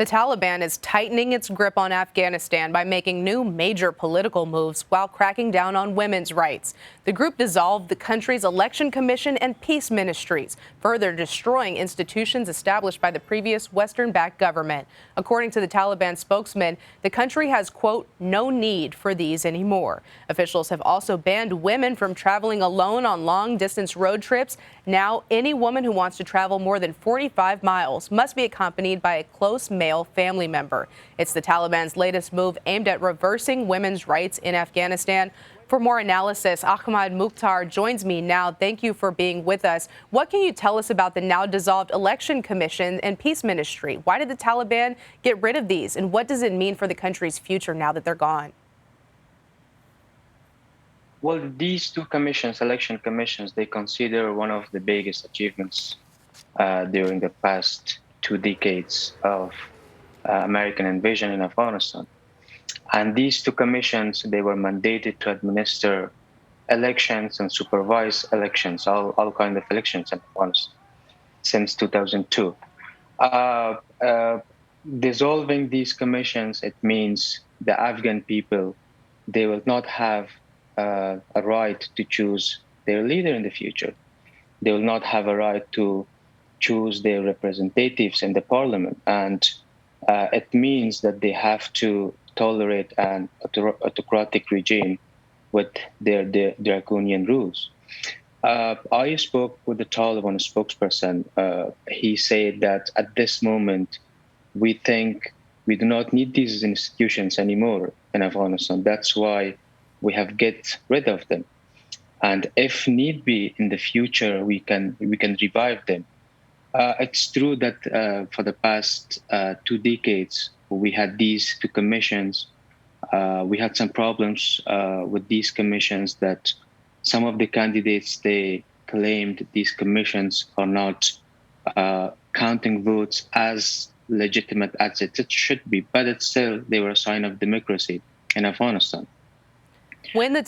The Taliban is tightening its grip on Afghanistan by making new major political moves while cracking down on women's rights. The group dissolved the country's election commission and peace ministries, further destroying institutions established by the previous Western-backed government. According to the Taliban spokesman, the country has, quote, no need for these anymore. Officials have also banned women from traveling alone on long-distance road trips. Now, any woman who wants to travel more than 45 miles must be accompanied by a close male family member. It's the Taliban's latest move aimed at reversing women's rights in Afghanistan. For more analysis, Ahmad Mukhtar joins me now. Thank you for being with us. What can you tell us about the now dissolved election commission and peace ministry? Why did the Taliban get rid of these? And what does it mean for the country's future now that they're gone? Well, these two commissions, election commissions, they consider one of the biggest achievements during the past 2 decades of American invasion in Afghanistan. And these two commissions, they were mandated to administer elections and supervise elections, all kinds of elections in Afghanistan since 2002. Dissolving these commissions, it means the Afghan people, they will not have a right to choose their leader in the future. They will not have a right to choose their representatives in the parliament. And it means that they have to tolerate an autocratic regime with their draconian rules. I spoke with the Taliban spokesperson. He said that at this moment, we think we do not need these institutions anymore in Afghanistan. That's why we have get rid of them. And if need be in the future, we can revive them. It's true that for the past 2 decades, we had these two commissions. We had some problems with these commissions that some of the candidates, they claimed these commissions are not counting votes as legitimate as it should be, but it's still, they were a sign of democracy in Afghanistan. When the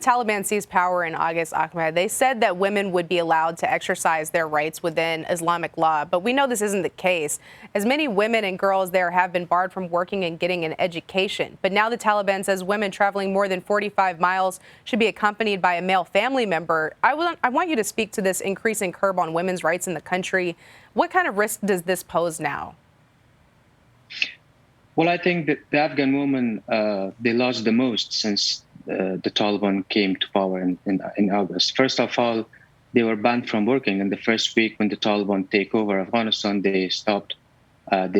Taliban seized power in August, Ahmed, they said that women would be allowed to exercise their rights within Islamic law. But we know this isn't the case, as many women and girls there have been barred from working and getting an education. But now the Taliban says women traveling more than 45 miles should be accompanied by a male family member. I want you to speak to this increasing curb on women's rights in the country. What kind of risk does this pose now? Well, I think that the Afghan women, they lost the most since the Taliban came to power in August. First of all, they were banned from working. In the first week when the Taliban take over Afghanistan, they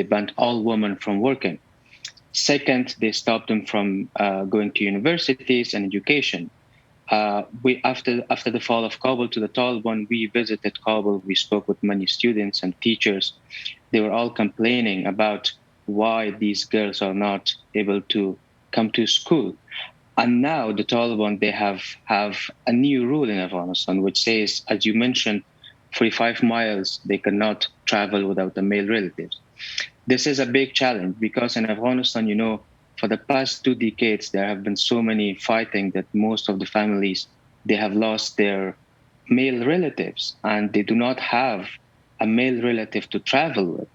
banned all women from working. Second, they stopped them from going to universities and education. After the fall of Kabul to the Taliban, we visited Kabul. We spoke with many students and teachers. They were all complaining about why these girls are not able to come to school. And now the Taliban, they have a new rule in Afghanistan, which says, as you mentioned, 45 miles, they cannot travel without a male relative. This is a big challenge because in Afghanistan, for the past 2 decades, there have been so many fighting that most of the families, they have lost their male relatives and they do not have a male relative to travel with.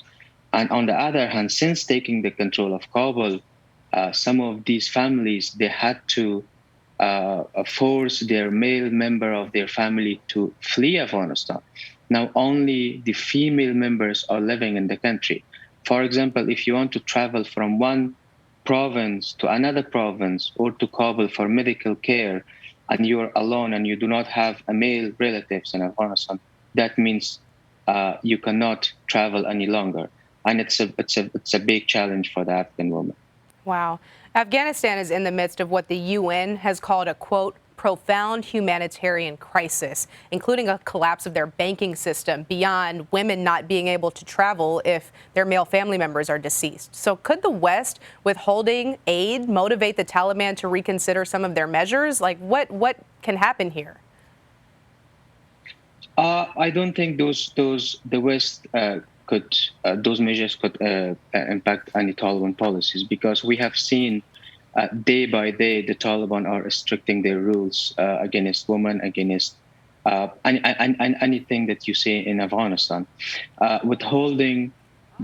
And on the other hand, since taking the control of Kabul, some of these families, they had to force their male member of their family to flee Afghanistan. Now, only the female members are living in the country. For example, if you want to travel from one province to another province or to Kabul for medical care, and you are alone and you do not have a male relatives in Afghanistan, that means you cannot travel any longer. And it's a big challenge for the Afghan woman. Wow. Afghanistan is in the midst of what the UN has called a, quote, profound humanitarian crisis, including a collapse of their banking system beyond women not being able to travel if their male family members are deceased. So could the West withholding aid motivate the Taliban to reconsider some of their measures? Like what can happen here? I don't think the West those measures could impact any Taliban policies because we have seen day by day the Taliban are restricting their rules against women, against anything that you see in Afghanistan. Withholding,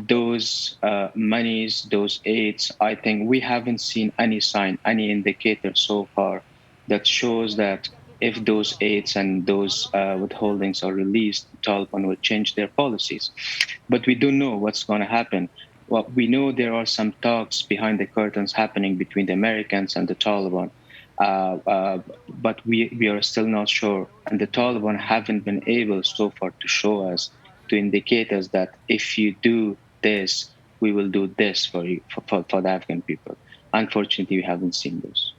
those monies, those aids, I think we haven't seen any sign, any indicator so far that shows that if those aids and those withholdings are released, Taliban will change their policies. But we don't know what's going to happen. Well, we know there are some talks behind the curtains happening between the Americans and the Taliban, but we are still not sure. And the Taliban haven't been able so far to show us, to indicate us that if you do this, we will do this for you, for the Afghan people. Unfortunately, we haven't seen those.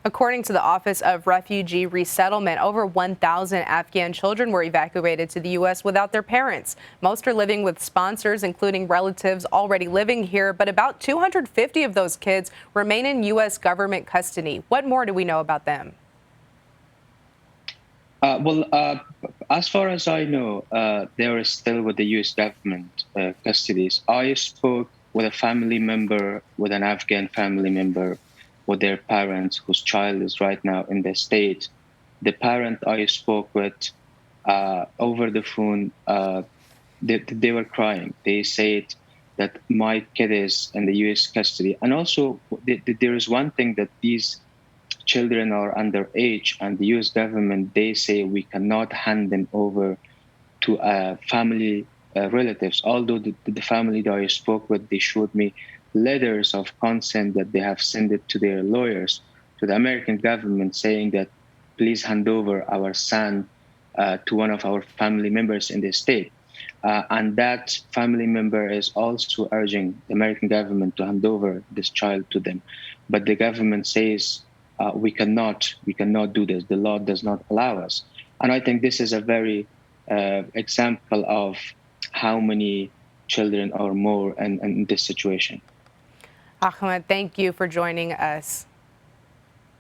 According to the Office of Refugee Resettlement, over 1,000 Afghan children were evacuated to the U.S. without their parents. Most are living with sponsors, including relatives already living here, but about 250 of those kids remain in U.S. government custody. What more do we know about them? As far as I know, they are still with the U.S. government custodies. I spoke with a family member, with an Afghan family member, with their parents whose child is right now in the state. The parent I spoke with over the phone, they were crying. They said that my kid is in the U.S. custody. And also, there is one thing that these children are underage, and the U.S. government, they say we cannot hand them over to family relatives. Although the family that I spoke with, they showed me letters of consent that they have sent it to their lawyers, to the American government, saying that please hand over our son to one of our family members in the state. And that family member is also urging the American government to hand over this child to them. But the government says we cannot do this. The law does not allow us. And I think this is a very example of how many children are more in this situation. Ahmed, thank you for joining us.